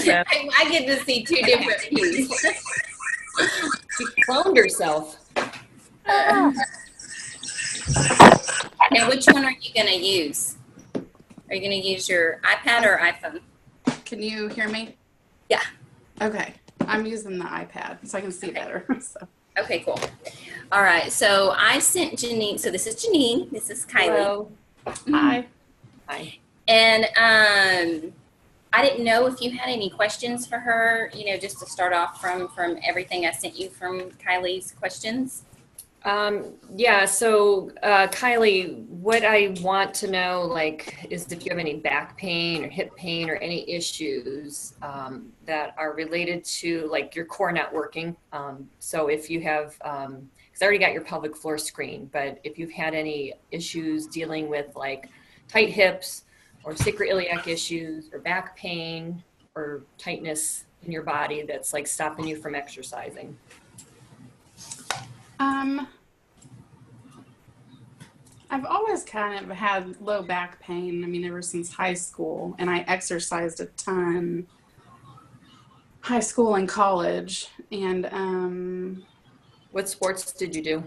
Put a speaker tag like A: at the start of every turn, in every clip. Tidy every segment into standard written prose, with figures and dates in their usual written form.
A: sense.
B: I get to see two different views.
C: She cloned herself.
B: Now, which one are you going to use? Are you going to use your iPad or iPhone?
D: Can you hear me?
B: Yeah.
D: Okay. I'm using the iPad so I can see better. So.
B: Okay, cool. All right. So I sent Janine. So this is Janine. This is Kylee.
C: Hello.
D: Hi.
C: Hi.
B: And I didn't know if you had any questions for her, you know, just to start off from everything I sent you from Kylie's questions.
C: Yeah, so Kylee, what I want to know, like, is if you have any back pain or hip pain or any issues that are related to, like, your core not working. So if you have, because I already got your pelvic floor screen, but if you've had any issues dealing with, like, tight hips or sacroiliac issues or back pain or tightness in your body that's, like, stopping you from exercising.
D: I've always kind of had low back pain. I mean, ever since high school, and I exercised a ton, high school and college. And
C: What sports did you do?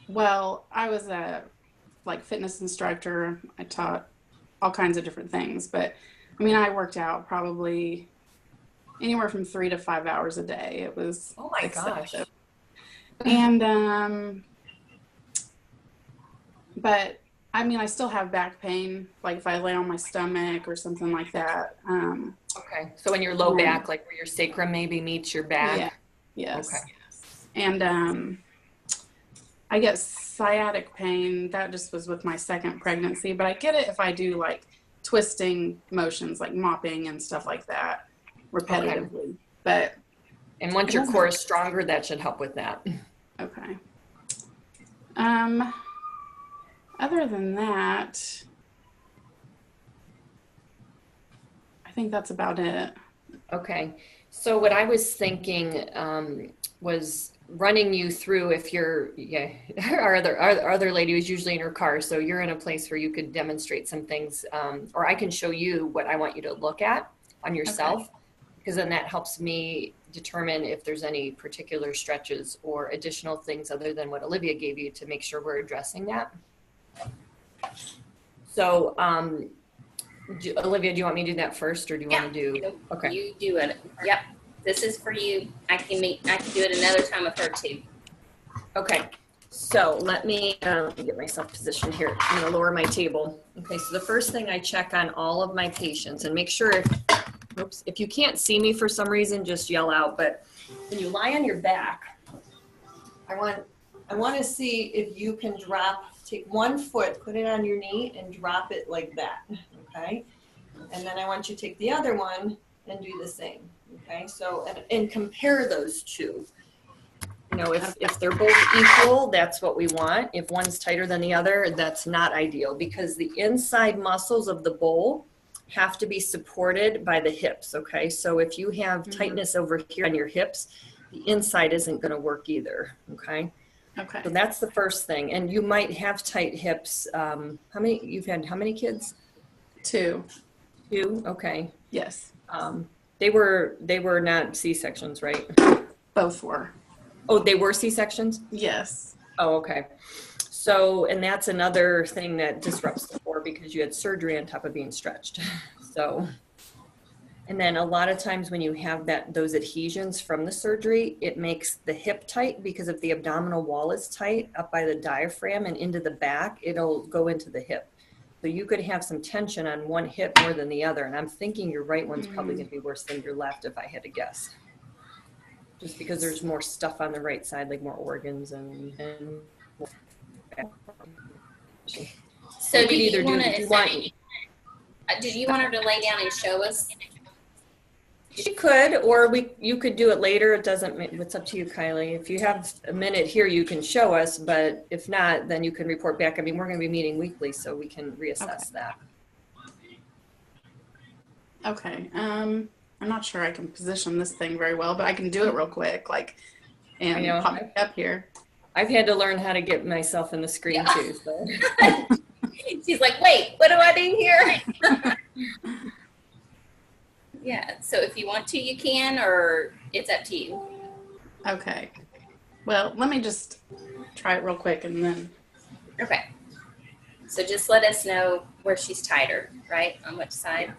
D: well, I was a like fitness instructor. I taught all kinds of different things, but I mean, I worked out probably anywhere from 3 to 5 hours a day. It was
C: Oh my gosh.
D: And but I mean, I still have back pain, like if I lay on my stomach or something like that.
C: Okay, so when you're low back, like where your sacrum maybe meets your back.
D: Yeah. Yes.
C: Okay.
D: And I get sciatic pain. That just was with my second pregnancy, but I get it if I do like twisting motions, like mopping and stuff like that, repetitively. Okay. But
C: and once your core is stronger, that should help with that.
D: Okay. Other than that, I think that's about it.
C: Okay. So what I was thinking was running you through if you're, our other lady was usually in her car. So you're in a place where you could demonstrate some things, or I can show you what I want you to look at on yourself. Okay. Because then that helps me determine if there's any particular stretches or additional things other than what Olivia gave you to make sure we're addressing that. So, Olivia, do you want me to do that first, or do you want to do? Okay.
B: You do it. Yep. This is for you. I can do it another time with her too.
C: Okay. So let me get myself positioned here. I'm going to lower my table. Okay. So the first thing I check on all of my patients and make sure if you can't see me for some reason, just yell out. But when you lie on your back, I want to see if you can take one foot, put it on your knee and drop it like that. Okay. And then I want you to take the other one and do the same. Okay. So, and compare those two. You know, if they're both equal, that's what we want. If one's tighter than the other, that's not ideal because the inside muscles of the bowl have to be supported by the hips. Okay. So if you have tightness over here on your hips, the inside isn't going to work either. Okay.
D: Okay.
C: So that's the first thing. And you might have tight hips. How many kids?
D: 2.
C: 2. Okay.
D: Yes.
C: They were not C-sections, right?
D: Both were.
C: Oh, they were C-sections?
D: Yes.
C: Oh, okay. So, and that's another thing that disrupts the core because you had surgery on top of being stretched. So, and then a lot of times when you have those adhesions from the surgery, it makes the hip tight because if the abdominal wall is tight up by the diaphragm and into the back, it'll go into the hip. So you could have some tension on one hip more than the other. And I'm thinking your right one's probably going to be worse than your left if I had to guess. Just because there's more stuff on the right side, like more organs and
B: so did you want her to lay down and show us?
C: She could, or you could do it later. It's up to you, Kylie. If you have a minute here, you can show us, but if not, then you can report back. I mean, we're going to be meeting weekly, so we can reassess that.
D: Okay. I'm not sure I can position this thing very well, but I can do it real quick, and pop it up here.
C: I've had to learn how to get myself in the screen too. So.
B: She's like, wait, what do I do here? Yeah, so if you want to, you can, or it's up to you.
D: Okay. Well, let me just try it real quick and then.
B: Okay. So just let us know where she's tighter, right? On which side.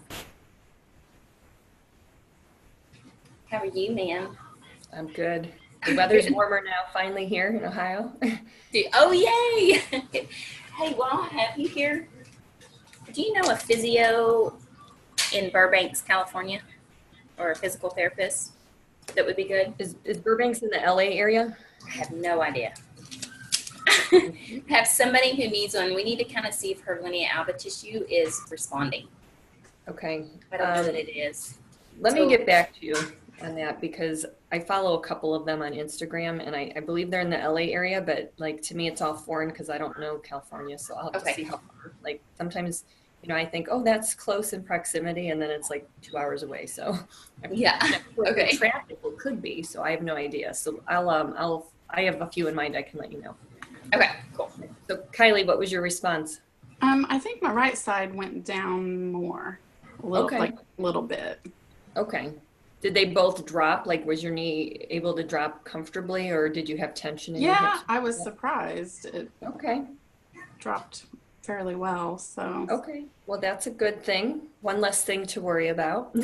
B: How are you, ma'am?
C: I'm good. The weather's warmer now, finally here in Ohio.
B: Oh, yay! Hey, while I have you here, do you know a physio in Burbank, California, or a physical therapist that would be good?
C: Is Burbank's in the LA area?
B: I have no idea. Have somebody who needs one. We need to kind of see if her linea alba tissue is responding.
C: Okay.
B: I don't know that it is.
C: Let me get back to you on that because I follow a couple of them on Instagram and I believe they're in the LA area, but like to me it's all foreign because I don't know California, so I'll have to see how far. Like sometimes, I think, oh, that's close in proximity, and then it's like 2 hours away. So
B: Yeah. Okay.
C: Traffic could be, so I have no idea. So I have a few in mind. I can let you know.
B: Okay. Cool.
C: So Kylie, what was your response?
D: I think my right side went down more, like a little bit.
C: Okay. Did they both drop? Like, was your knee able to drop comfortably, or did you have tension in your hips?
D: Yeah, I was surprised. It dropped fairly well. So
C: okay, well, that's a good thing. One less thing to worry about.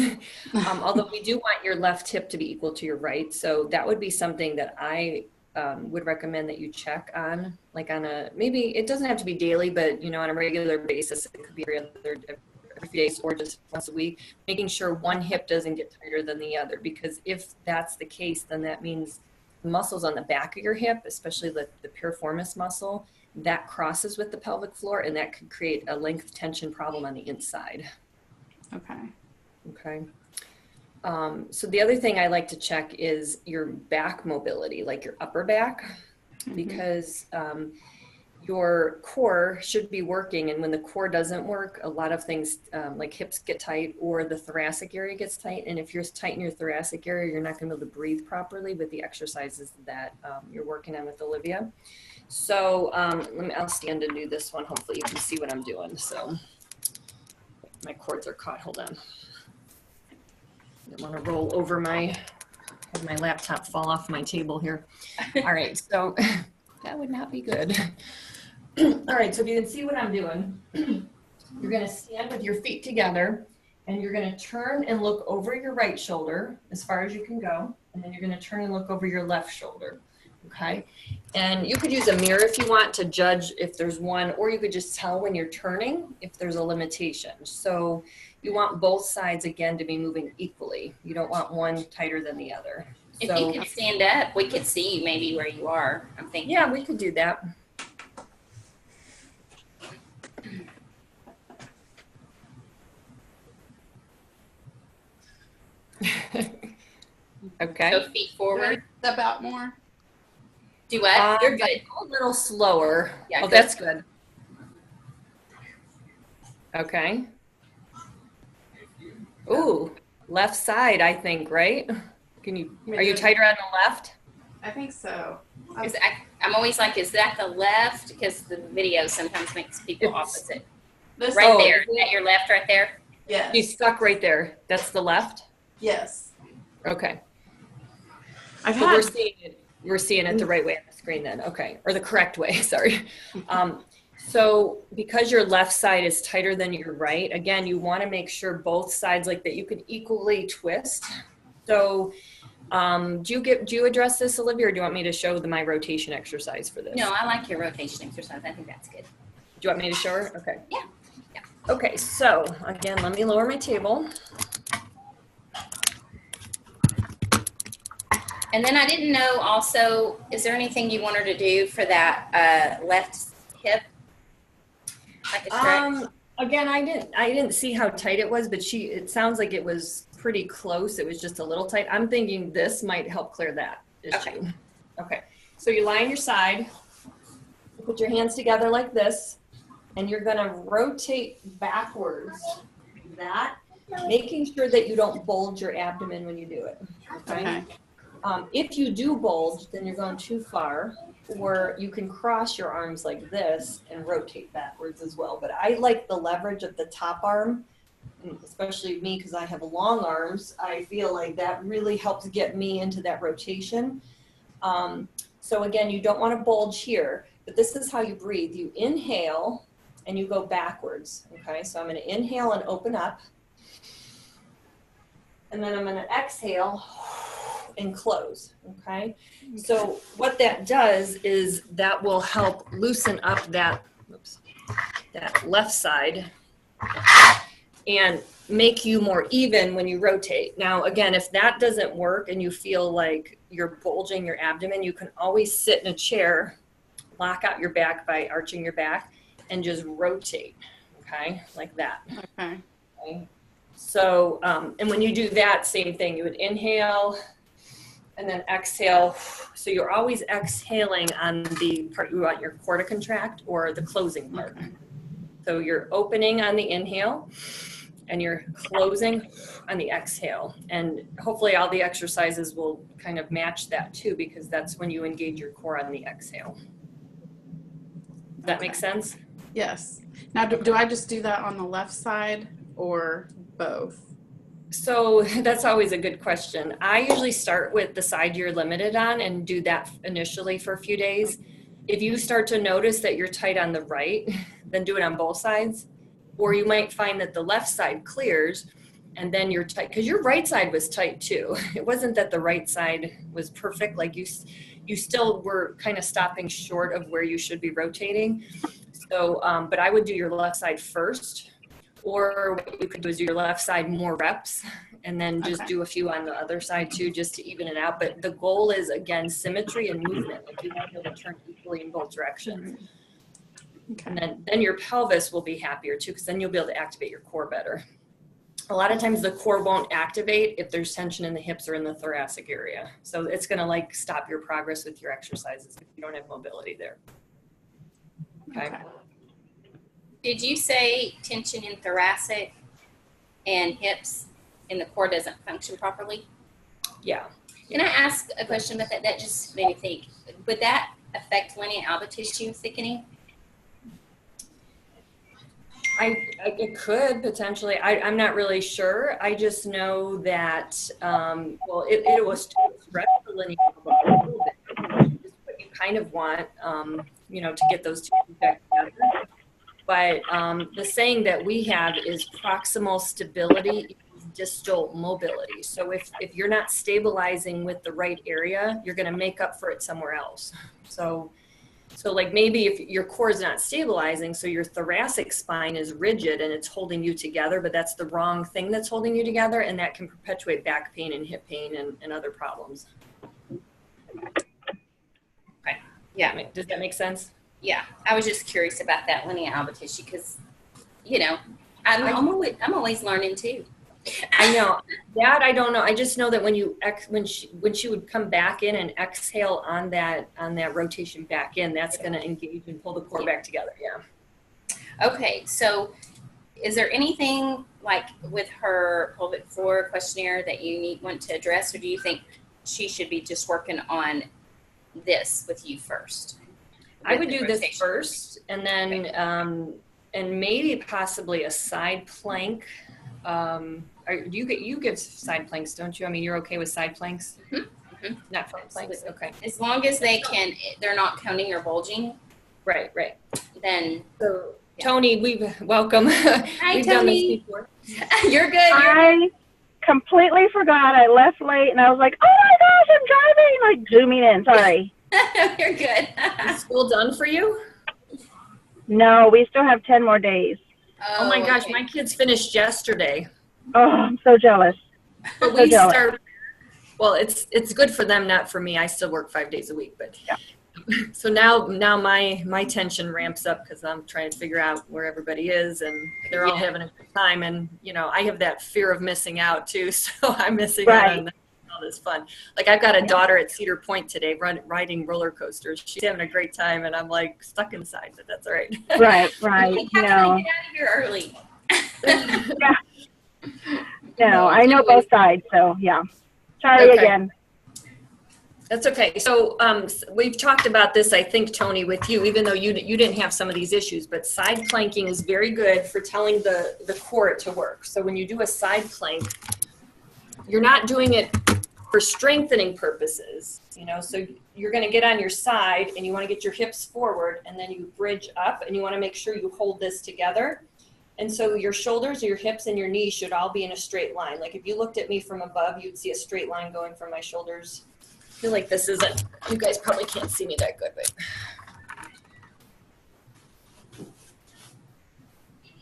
C: Although we do want your left hip to be equal to your right, so that would be something that I would recommend that you check on, like on maybe it doesn't have to be daily, but on a regular basis. It could be every few days or just once a week, making sure one hip doesn't get tighter than the other, because if that's the case, then that means the muscles on the back of your hip, especially the piriformis muscle, that crosses with the pelvic floor, and that could create a length tension problem on the inside. Okay. So the other thing I like to check is your back mobility, like your upper back, because your core should be working, and when the core doesn't work, a lot of things like hips get tight or the thoracic area gets tight, and if you're tight in your thoracic area, you're not going to be able to breathe properly with the exercises that you're working on with Olivia. So I'll stand and do this one. Hopefully you can see what I'm doing. So my cords are caught. Hold on. I don't want to roll over have my laptop fall off my table here. All right, so that would not be good. All right, so if you can see what I'm doing, you're going to stand with your feet together, and you're going to turn and look over your right shoulder as far as you can go, and then you're going to turn and look over your left shoulder, okay? And you could use a mirror if you want to judge if there's one, or you could just tell when you're turning if there's a limitation. So you want both sides, again, to be moving equally. You don't want one tighter than the other.
B: If you could stand up, we could see maybe where you are, I'm thinking.
C: Yeah, we could do that. Okay.
B: So feet forward.
D: Step out more.
B: Do what? You're good.
C: Go a little slower.
B: Yeah,
C: oh, that's good. Okay. Ooh, left side, I think, right? Are you tighter on the left?
D: I think so.
B: I'm always like, is that the left? Because the video sometimes makes people opposite.
D: This
B: Right there. Is that your left right there?
D: Yes.
C: You stuck right there. That's the left?
D: Yes.
C: Okay.
D: So
C: we're seeing it the right way on the screen then. Okay. Or the correct way, sorry. So because your left side is tighter than your right, again, you want to make sure both sides like that you can equally twist. So do you address this, Olivia, or do you want me to show my rotation exercise for this?
B: No, I like your rotation exercise. I think that's good.
C: Do you want me to show her? Okay.
B: Yeah.
C: Okay, so again, let me lower my table.
B: And then I didn't know also, is there anything you want her to do for that left hip? Like a stretch?
C: Again, I didn't see how tight it was, but it sounds like it was pretty close. It was just a little tight. I'm thinking this might help clear that issue. Okay. So you lie on your side, you put your hands together like this, and you're going to rotate backwards like that, making sure that you don't bulge your abdomen when you do it. Okay. If you do bulge, then you're going too far, or you can cross your arms like this and rotate backwards as well. But I like the leverage of the top arm especially me because I have long arms, I feel like that really helps get me into that rotation. So again, you don't want to bulge here, but this is how you breathe. You inhale and you go backwards, okay? So I'm going to inhale and open up. And then I'm going to exhale and close, okay? So what that does is that will help loosen up that left side and make you more even when you rotate. Now, again, if that doesn't work and you feel like you're bulging your abdomen, you can always sit in a chair, lock out your back by arching your back, and just rotate, okay, like that. Okay. So, and when you do that, same thing, you would inhale and then exhale. So you're always exhaling on the part you want your core to contract or the closing part. Okay. So you're opening on the inhale and you're closing on the exhale. And hopefully all the exercises will kind of match that too, because that's when you engage your core on the exhale. Does that make sense?
D: Yes. Now, do I just do that on the left side or both?
C: So that's always a good question. I usually start with the side you're limited on and do that initially for a few days. If you start to notice that you're tight on the right, then do it on both sides. Or you might find that the left side clears and then you're tight, because your right side was tight too. It wasn't that the right side was perfect. Like you still were kind of stopping short of where you should be rotating. So, but I would do your left side first. Or what you could do is do your left side more reps and then just do a few on the other side too, just to even it out. But the goal is, again, symmetry and movement. Like you want to be able to turn equally in both directions. Okay. And then your pelvis will be happier too, because then you'll be able to activate your core better. A lot of times the core won't activate if there's tension in the hips or in the thoracic area. So it's going to like stop your progress with your exercises if you don't have mobility there. Okay.
B: Did you say tension in thoracic and hips and the core doesn't function properly?
C: Yeah.
B: Can I ask a question about that? That just made me think. Would that affect linea alba tissue thickening?
C: It could potentially. I'm not really sure. I just know that, well, it was stretch the linea alba a little bit. Just what you kind of want, you know, to get those two back together. But the saying that we have is proximal stability equals distal mobility. So if you're not stabilizing with the right area, you're going to make up for it somewhere else. So like maybe if your core is not stabilizing, so your thoracic spine is rigid and it's holding you together, but that's the wrong thing that's holding you together, and that can perpetuate back pain and hip pain and other problems.
B: Okay. Yeah.
C: Does that make sense?
B: Yeah, I was just curious about that linea alba tissue because, you know, I'm always learning too.
C: I know that. I don't know. I just know that when she would come back in and exhale on that rotation back in, that's going to engage and pull the core back together. Yeah.
B: Okay, so is there anything like with her pelvic floor questionnaire that you want to address, or do you think she should be just working on this with you first?
C: I would do this first, and then and maybe possibly a side plank. You give side planks, don't you? I mean, you're okay with side planks? Mm-hmm. Not front planks? Okay.
B: As long as they're not coning or bulging.
C: Right.
B: Then.
C: So, yeah. Toni, welcome.
B: Hi,
C: we've
B: Toni.
C: done this before.
B: You're good.
A: I completely forgot. I left late, and I was like, oh my gosh, I'm driving, like zooming in. Sorry.
B: You're good.
C: Is school done for you?
A: No, we still have 10 more days.
C: Oh my gosh, my kids finished yesterday.
A: Oh, I'm so jealous.
C: But we start. Well, it's good for them, not for me. I still work 5 days a week, but yeah. So now my tension ramps up because I'm trying to figure out where everybody is, and they're all having a good time. And you know, I have that fear of missing out too, so I'm missing out on all this fun. Like I've got a daughter at Cedar Point today riding roller coasters. She's having a great time, and I'm like stuck inside, but that's all right.
A: Right.
B: How can I get out of here early?
A: Yeah. No, I know both sides, so yeah. Sorry again.
C: That's okay. So we've talked about this, I think, Toni, with you, even though you didn't have some of these issues, but side planking is very good for telling the core to work. So when you do a side plank, you're not doing it for strengthening purposes, you know, so you're going to get on your side and you want to get your hips forward and then you bridge up and you want to make sure you hold this together. And so your shoulders, your hips, and your knees should all be in a straight line. Like if you looked at me from above, you'd see a straight line going from my shoulders. I feel like this isn't, you guys probably can't see me that good, but.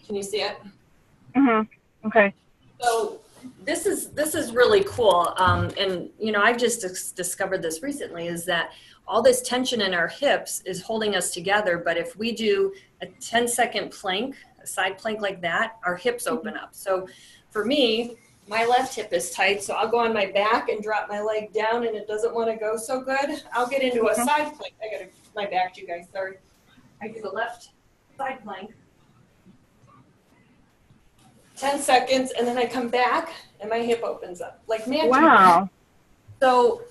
C: Can you see it?
A: Mm-hmm. Okay.
C: So this is really cool. And you know, I've just discovered this recently is that all this tension in our hips is holding us together. But if we do a 10-second plank, a side plank like that, our hips open up. So for me, my left hip is tight, so I'll go on my back and drop my leg down and it doesn't want to go so good. I'll get into a side plank. I got my back, you guys, sorry. I do the left side plank. 10 seconds, and then I come back and my hip opens up like magic.
A: Wow.
C: So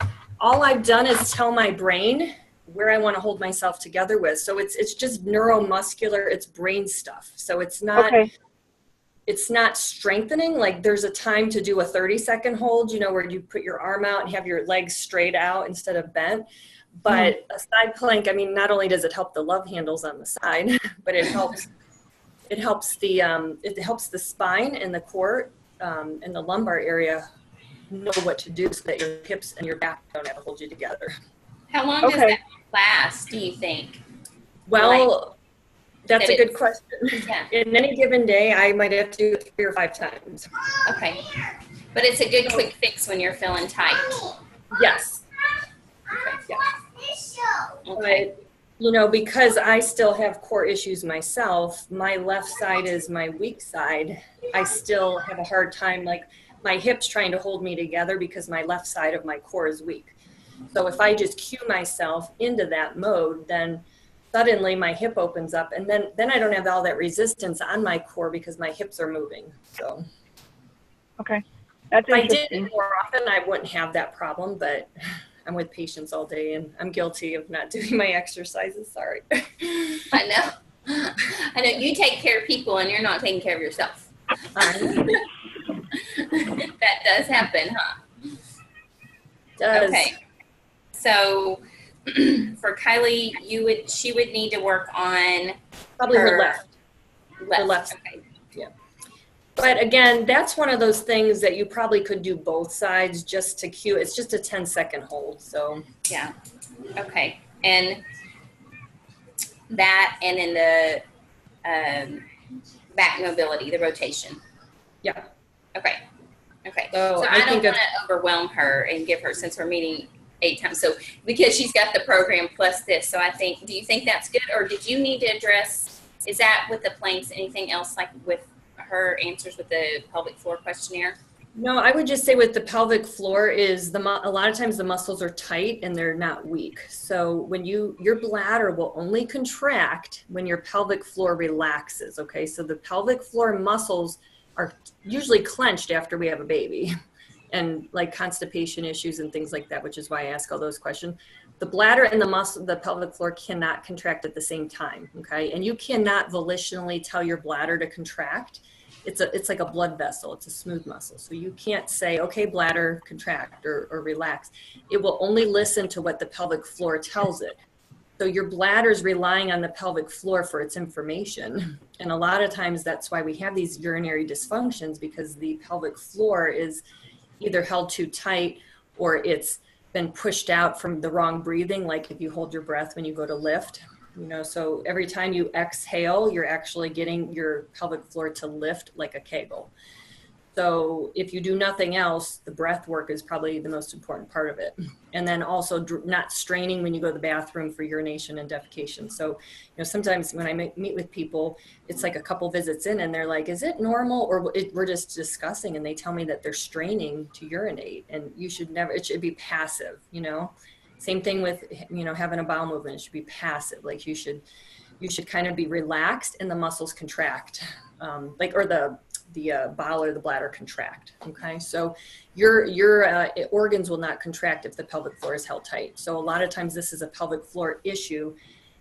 C: all I've done is tell my brain where I want to hold myself together with. So it's just neuromuscular, it's brain stuff. So it's not it's not strengthening. Like there's a time to do a 30-second hold, you know, where you put your arm out and have your legs straight out instead of bent. But a side plank, I mean, not only does it help the love handles on the side, but it helps the spine and the core and the lumbar area know what to do so that your hips and your back don't have to hold you together.
B: How long does that last, do you think?
C: Well, that's a good question.
B: Yeah.
C: In any given day, I might have to do it 3 or 5 times.
B: Okay. But it's a good quick fix when you're feeling tight.
C: Yes.
B: Okay.
C: Yeah.
B: Okay.
C: But, you know, because I still have core issues myself, my left side is my weak side. I still have a hard time, like my hips trying to hold me together because my left side of my core is weak. So if I just cue myself into that mode, then suddenly my hip opens up and then I don't have all that resistance on my core because my hips are moving. So
A: Okay. That's
C: if I
A: interesting.
C: did it more often, I wouldn't have that problem, but I'm with patients all day and I'm guilty of not doing my exercises. Sorry.
B: I know. I know. You take care of people and you're not taking care of yourself. That does happen, huh?
C: Does.
B: Okay. So for Kylee, she would need to work on
C: Probably her left.
B: Left.
C: The left.
B: Okay.
C: Yeah. But again, that's one of those things that you probably could do both sides just to cue. It's just a 10-second hold. So
B: Yeah. Okay. And that, and then the back mobility, the rotation.
C: yeah.
B: Okay. Okay.
C: So
B: So
C: I
B: I don't
C: think
B: want to overwhelm her and give her, since we're meeting 8 times. So because she's got the program plus this, so I think, do you think that's good, or did you need to address? Is that with the planks? Anything else like with her answers with the pelvic floor questionnaire?
C: No, I would just say with the pelvic floor is a lot of times the muscles are tight and they're not weak. So when your bladder will only contract when your pelvic floor relaxes. Okay. So the pelvic floor muscles are usually clenched after we have a baby and like constipation issues and things like that, which is why I ask all those questions. The bladder and the pelvic floor cannot contract at the same time. Okay. And you cannot volitionally tell your bladder to contract. It's like a blood vessel. It's a smooth muscle. So you can't say, okay, bladder, contract or relax. It will only listen to what the pelvic floor tells it. So your bladder is relying on the pelvic floor for its information. And a lot of times that's why we have these urinary dysfunctions, because the pelvic floor is either held too tight or it's been pushed out from the wrong breathing. Like if you hold your breath when you go to lift, you know, so every time you exhale, you're actually getting your pelvic floor to lift like a Kegel. So if you do nothing else, the breath work is probably the most important part of it. And then also not straining when you go to the bathroom for urination and defecation. So, you know, sometimes when I meet with people, it's like a couple visits in and they're like, is it normal? Or we're just discussing and they tell me that they're straining to urinate, and you should never, it should be passive, you know. Same thing with, you know, having a bowel movement. It should be passive. Like you should kind of be relaxed and the muscles contract, or the the bowel or the bladder contract. Okay, so your organs will not contract if the pelvic floor is held tight. So a lot of times this is a pelvic floor issue,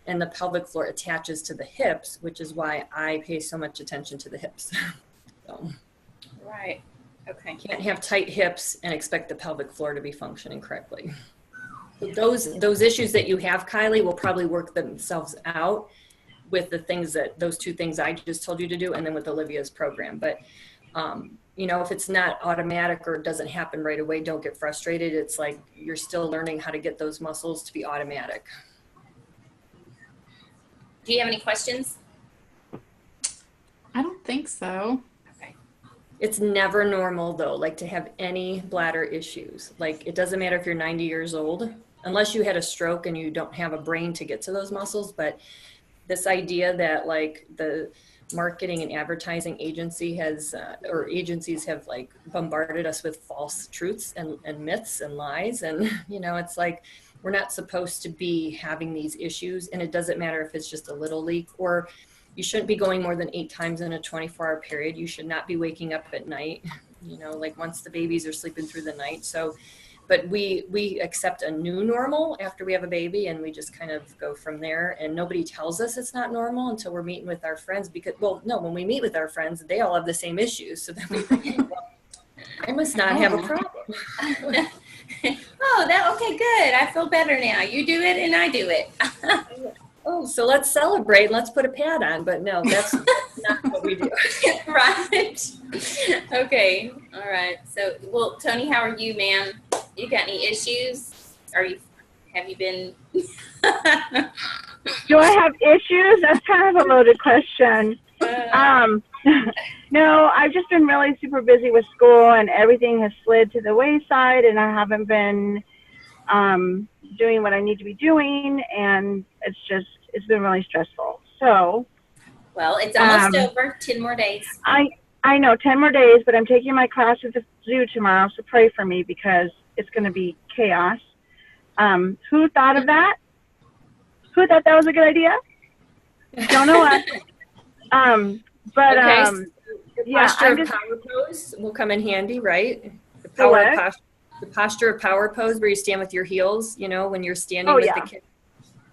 C: and the pelvic floor attaches to the hips, which is why I pay so much attention to the hips. So,
B: Right. Okay.
C: can't have tight hips and expect the pelvic floor to be functioning correctly. Those issues that you have, Kylie, will probably work themselves out with those two things I just told you to do, and then with Olivia's program. But you know, if it's not automatic or doesn't happen right away, don't get frustrated. It's like you're still learning how to get those muscles to be automatic.
B: Do you have any questions?
D: I don't think so.
B: Okay.
C: It's never normal though, like to have any bladder issues. Like it doesn't matter if you're 90 years old, unless you had a stroke and you don't have a brain to get to those muscles. But this idea that like the marketing and advertising agency has, or agencies have like bombarded us with false truths and myths and lies. And, you know, it's like, we're not supposed to be having these issues, and it doesn't matter if it's just a little leak, or you shouldn't be going more than 8 times in a 24-hour period. You should not be waking up at night, you know, like once the babies are sleeping through the night. So, but we accept a new normal after we have a baby, and we just kind of go from there. And nobody tells us it's not normal until we're meeting with our friends, because, well, no, when we meet with our friends, they all have the same issues. So then we think, well, I must not have a problem.
B: Okay, good. I feel better now. You do it and I do it.
C: Oh, so let's celebrate. Let's put a pad on. But no, that's not what we do.
B: Right. Okay. All right. So, well, Toni, how are you, ma'am? You got any issues? Have you been?
A: Do I have issues? That's kind of a loaded question. No, I've just been really super busy with school, and everything has slid to the wayside, and I haven't been doing what I need to be doing, and it's been really stressful. So,
B: well, it's almost over. 10 more days.
A: I know 10 more days, but I'm taking my class at the zoo tomorrow, so pray for me because it's going to be chaos. Who thought of that? Who thought that was a good idea? Don't know what. But
C: okay, so the posture
A: yeah,
C: of power pose will come in handy, right? The posture of power pose, where you stand with your heels, you know, when you're standing with the kids,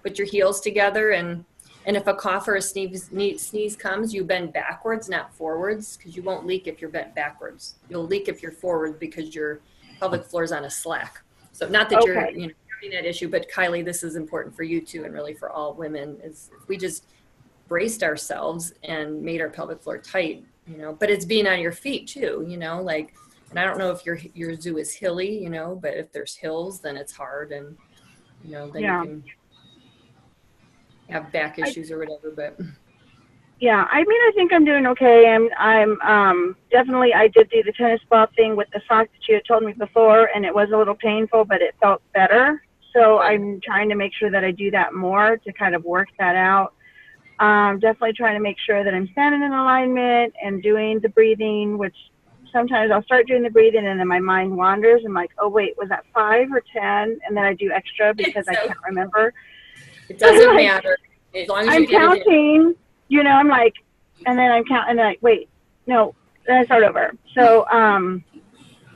C: put your heels together, and if a cough or a sneeze comes, you bend backwards, not forwards, because you won't leak if you're bent backwards. You'll leak if you're forward because your pelvic floor is on a slack. So not that you're, you know, having that issue, but Kylie, this is important for you too, and really for all women, is if we just braced ourselves and made our pelvic floor tight, you know, but it's being on your feet too, you know, like, and I don't know if your zoo is hilly, you know, but if there's hills, then it's hard, and, you know, then you can have back issues or whatever, but.
A: Yeah, I mean, I think I'm doing okay. I'm definitely, I did do the tennis ball thing with the sock that you had told me before, and it was a little painful, but it felt better. So I'm trying to make sure that I do that more to kind of work that out. Definitely trying to make sure that I'm standing in alignment and doing the breathing, which sometimes I'll start doing the breathing and then my mind wanders. I'm like, oh wait, was that 5 or 10? And then I do extra because I can't remember.
C: It doesn't matter. As long as
A: I'm counting, you know, I'm like, and then I'm counting, and then like, wait, no, then I start over. So,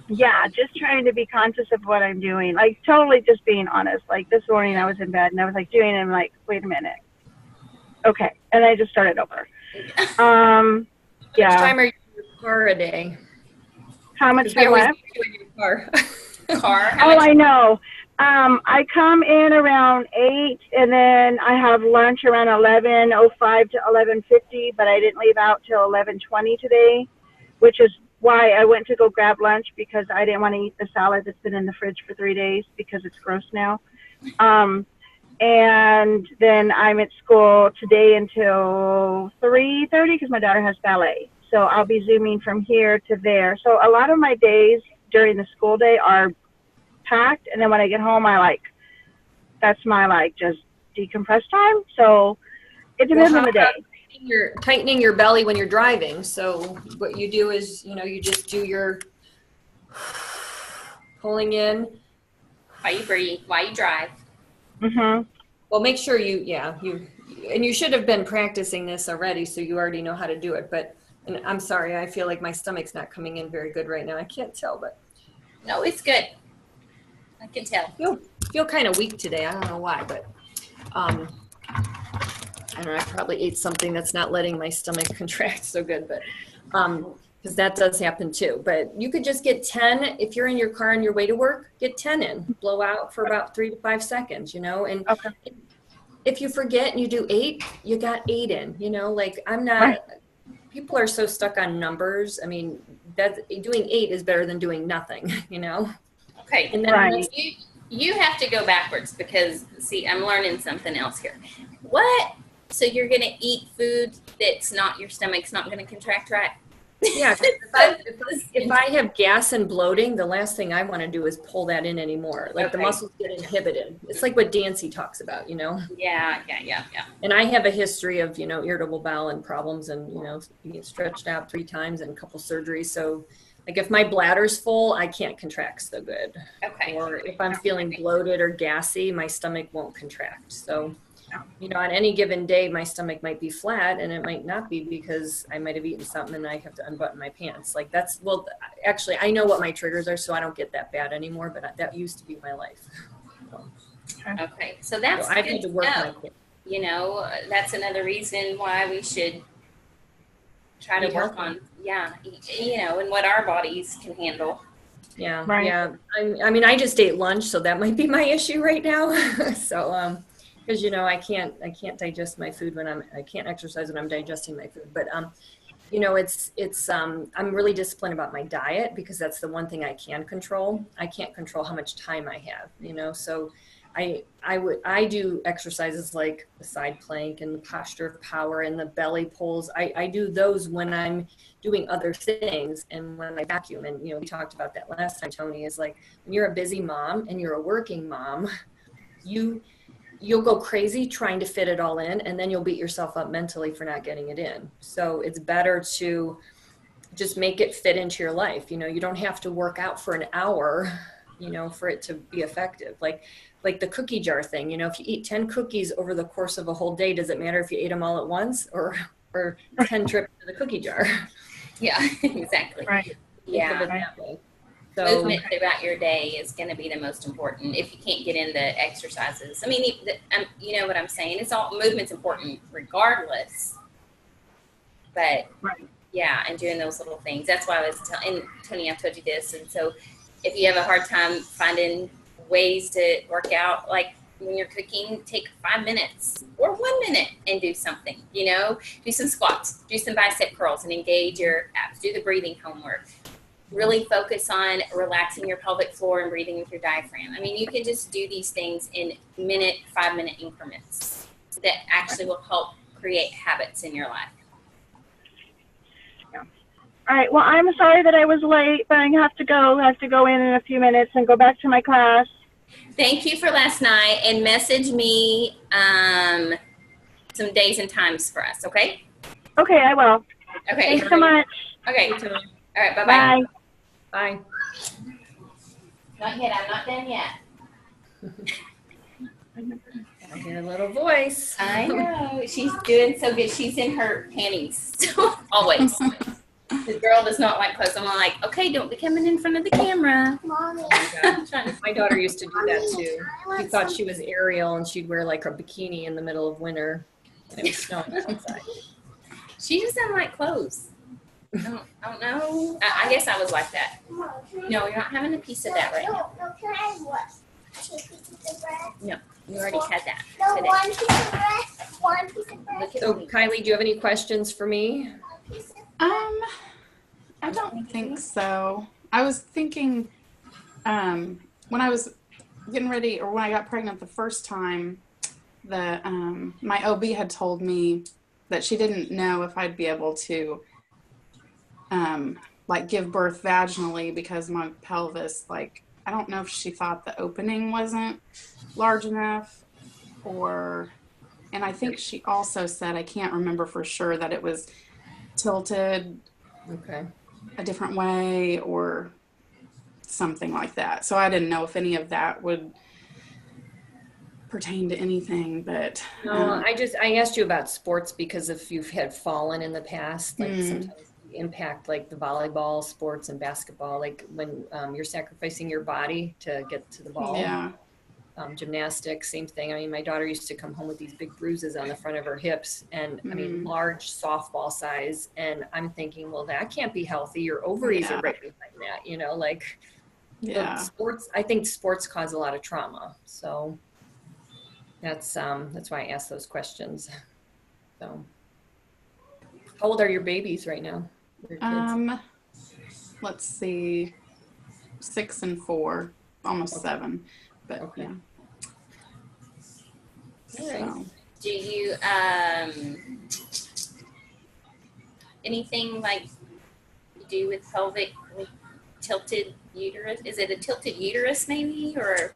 A: yeah, just trying to be conscious of what I'm doing. Like totally just being honest. Like this morning I was in bed and I was like doing it. I'm like, wait a minute. Okay. And I just started over. Yeah.
C: How much time are you in your car a day?
A: How much time left?
C: In your car.
A: I know. I come in around 8, and then I have lunch around 11:05 to 11:50, but I didn't leave out till 11:20 today, which is why I went to go grab lunch, because I didn't want to eat the salad that's been in the fridge for 3 days because it's gross now. And then I'm at school today until 3:30 because my daughter has ballet. So I'll be Zooming from here to there. So a lot of my days during the school day are packed, and then when I get home, that's my just decompress time. So it depends on the day.
C: You're tightening your belly when you're driving. So what you do is, you know, you just do your pulling in
B: While you breathe, while you drive.
A: Mm-hmm.
C: Well, make sure you should have been practicing this already, so you already know how to do it. But And I'm sorry, I feel like my stomach's not coming in very good right now. I can't tell, but
B: No, it's good. I can tell.
C: feel kind of weak today. I don't know why, but I don't know. I probably ate something that's not letting my stomach contract so good, but because that does happen too. But you could just get 10 if you're in your car on your way to work. Get 10 in, blow out for about 3 to 5 seconds, and
A: Okay.
C: if you forget and you do 8, you got 8 in. Like I'm not.
A: Right.
C: People are so stuck on numbers. I mean, that doing 8 is better than doing nothing.
B: Okay.
C: And then
A: Right.
B: You have to go backwards because, see, I'm learning something else here. What? So you're going to eat food that's not, your stomach's not going to contract, right?
C: Yeah, if I have gas and bloating, the last thing I want to do is pull that in anymore. Like the
B: Okay.
C: muscles get inhibited. It's like what Dancy talks about,
B: Yeah.
C: And I have a history of, irritable bowel and problems and, being stretched out 3 times and a couple surgeries. So like if my bladder's full, I can't contract so good.
B: Okay.
C: Or if I'm feeling bloated or gassy, my stomach won't contract. So on any given day, my stomach might be flat and it might not be because I might have eaten something and I have to unbutton my pants. Like actually, I know what my triggers are, so I don't get that bad anymore, but that used to be my life.
B: Okay. So that's
C: I've
B: good
C: had to work
B: know.
C: my
B: That's another reason why we should try to
C: Eat
B: work
C: healthy.
B: on, and what our bodies can handle.
C: Yeah.
A: Right.
C: Yeah. I mean, I just ate lunch, so that might be my issue right now. So, because I can't digest my food when I can't exercise when I'm digesting my food. But I'm really disciplined about my diet because that's the one thing I can control. I can't control how much time I have. So I do exercises like the side plank and the posture of power and the belly pulls. I do those when I'm doing other things and when I vacuum. And we talked about that last time, Toni, is like when you're a busy mom and you're a working mom, you'll go crazy trying to fit it all in, and then you'll beat yourself up mentally for not getting it in. So it's better to just make it fit into your life. You don't have to work out for an hour, for it to be effective. Like the cookie jar thing, if you eat 10 cookies over the course of a whole day, does it matter if you ate them all at once or 10 trips to the cookie jar?
B: Yeah, exactly.
A: Right.
C: Think of
B: Yeah.
C: it that way. So,
B: Movement throughout your day is going to be the most important. If you can't get in the exercises, I mean, you know what I'm saying. It's all movement's important regardless. But
A: Right.
B: yeah, and doing those little things. That's why I was telling Toni. I've told you this, and so if you have a hard time finding ways to work out, like when you're cooking, take 5 minutes or 1 minute and do something. Do some squats, do some bicep curls, and engage your abs. Do the breathing homework. Really focus on relaxing your pelvic floor and breathing with your diaphragm. I mean, you can just do these things in 5-minute increments that actually will help create habits in your life.
A: All right. Well, I'm sorry that I was late, but I have to go. I have to go in a few minutes and go back to my class.
B: Thank you for last night, and message me some days and times for us, okay?
A: Okay, I will.
B: Okay.
A: Thanks so much.
B: Okay. All right. Bye-bye.
A: Bye.
C: bye.
B: Not yet. I'm not done yet.
C: I hear a little voice.
B: I know. She's doing so good. She's in her panties. Always. The girl does not like clothes. I'm like, okay, don't be coming in front of the camera.
E: Mommy.
C: My daughter used to do that too. She thought she was Ariel and she'd wear like a bikini in the middle of winter. And it was snowing outside.
B: She just doesn't like clothes. I don't know. I guess I was like that. No, you're not having a piece of that right now.
E: No, can I have what? 2 pieces of bread?
B: No, you already had that
E: No,
B: today.
E: 1 piece of bread. 1 piece of bread.
B: Look at
C: So
B: me.
C: Kylee, do you have any questions for me?
E: 1 piece of bread.
D: I don't think so. I was thinking, when I was getting ready, or when I got pregnant the first time, my OB had told me that she didn't know if I'd be able to, like give birth vaginally because my pelvis, like, I don't know if she thought the opening wasn't large enough and I think she also said, I can't remember for sure, that it was tilted
C: Okay.
D: a different way or something like that. So I didn't know if any of that would pertain to anything, but
C: No, I asked you about sports because if you've had fallen in the past, like sometimes impact like the volleyball sports and basketball, like when you're sacrificing your body to get to the ball.
D: Yeah.
C: Gymnastics, same thing. I mean, my daughter used to come home with these big bruises on the front of her hips, and I mean, large softball size. And I'm thinking, well, that can't be healthy. Your ovaries are right behind that, you know, like sports. I think sports cause a lot of trauma. So that's why I asked those questions. So how old are your babies right now? Your kids?
D: Let's see, 6 and 4, almost 7. But
C: Okay.
D: yeah.
C: All right.
D: So.
B: Do you anything like you do with pelvic with tilted uterus? Is it a tilted uterus maybe, or?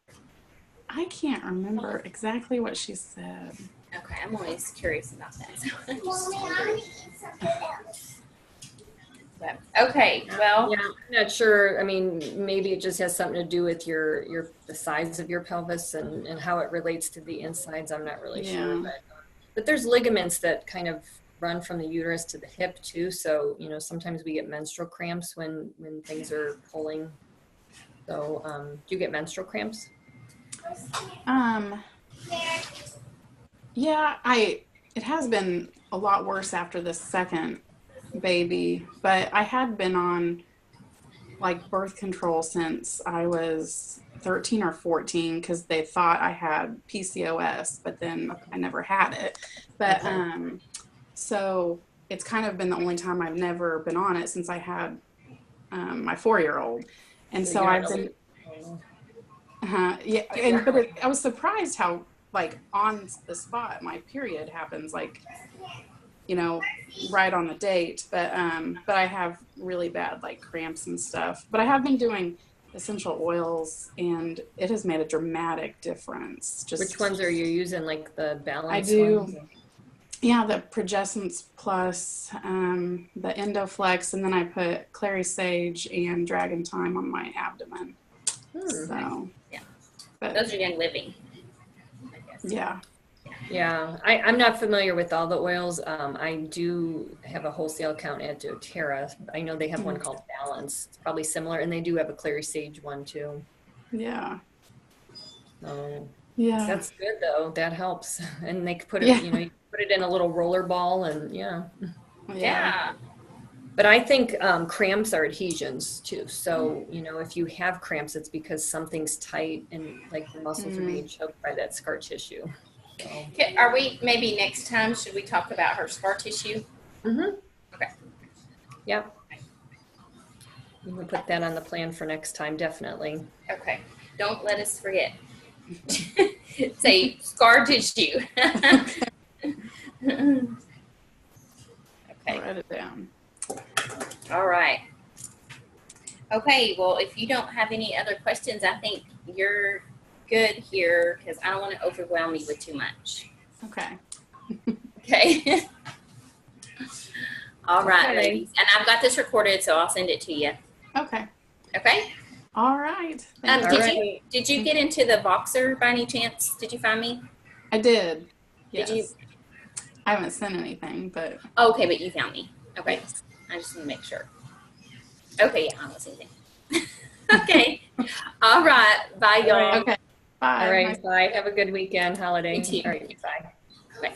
D: I can't remember exactly what she said.
B: Okay, I'm always curious about that. So I'm just
E: Mommy, I'm
B: wondering.
E: gonna eat something else.
B: But, okay, well,
C: Yeah, I'm not sure. I mean, maybe it just has something to do with the size of your pelvis and how it relates to the insides. I'm not really sure, but there's ligaments that kind of run from the uterus to the hip too. So, you know, sometimes we get menstrual cramps when things are pulling. So, do you get menstrual cramps?
D: Yeah, it has been a lot worse after the second baby, but I had been on like birth control since I was 13 or 14 because they thought I had PCOS, but then I never had it. But so it's kind of been the only time I've never been on it since I had my 4-year-old, and so I've been I was surprised how like on the spot my period happens, like, you know, right on the date, but I have really bad like cramps and stuff. But I have been doing essential oils, and it has made a dramatic difference. Just
C: which ones are you using? Like the balance?
D: I do.
C: Ones?
D: Yeah, the Progessence Plus, the Endoflex, and then I put Clary Sage and Dragon Thyme on my abdomen. So
B: yeah,
D: but,
B: those are Young Living, I guess.
D: Yeah.
C: Yeah, I'm not familiar with all the oils. I do have a wholesale account at doTERRA. I know they have one called Balance. It's probably similar, and they do have a Clary Sage one too.
D: Yeah.
C: So
D: Yeah.
C: that's good though. That helps. And they could put it, you know, you put it in a little roller ball, and
B: Yeah.
C: But I think cramps are adhesions too. So, you know, if you have cramps, it's because something's tight and like the muscles are being choked by that scar tissue. So.
B: Okay, are we, maybe next time, should we talk about her scar tissue? Okay.
C: Yep. We can put that on the plan for next time, definitely.
B: Okay. Don't let us forget. Say scar tissue. Okay.
D: I'll write it down.
B: All right. Okay, well, if you don't have any other questions, I think you're good here because I don't want to overwhelm you with too much.
D: Okay.
B: Okay. All right,
C: Okay.
B: ladies. And I've got this recorded, so I'll send it to you.
D: Okay.
B: Okay?
D: All right.
B: Did you get into the Voxer by any chance? Did you find me?
D: I did. Yes.
B: Did you?
D: I haven't sent anything, but
B: Oh, okay, but you found me. Okay. I just want to make sure. Okay, yeah, I don't see anything. Okay. All right. Bye, y'all.
D: okay. Bye.
C: All right. Bye. Have a good weekend, holiday.
B: You too.
C: All right. Bye.
B: Okay.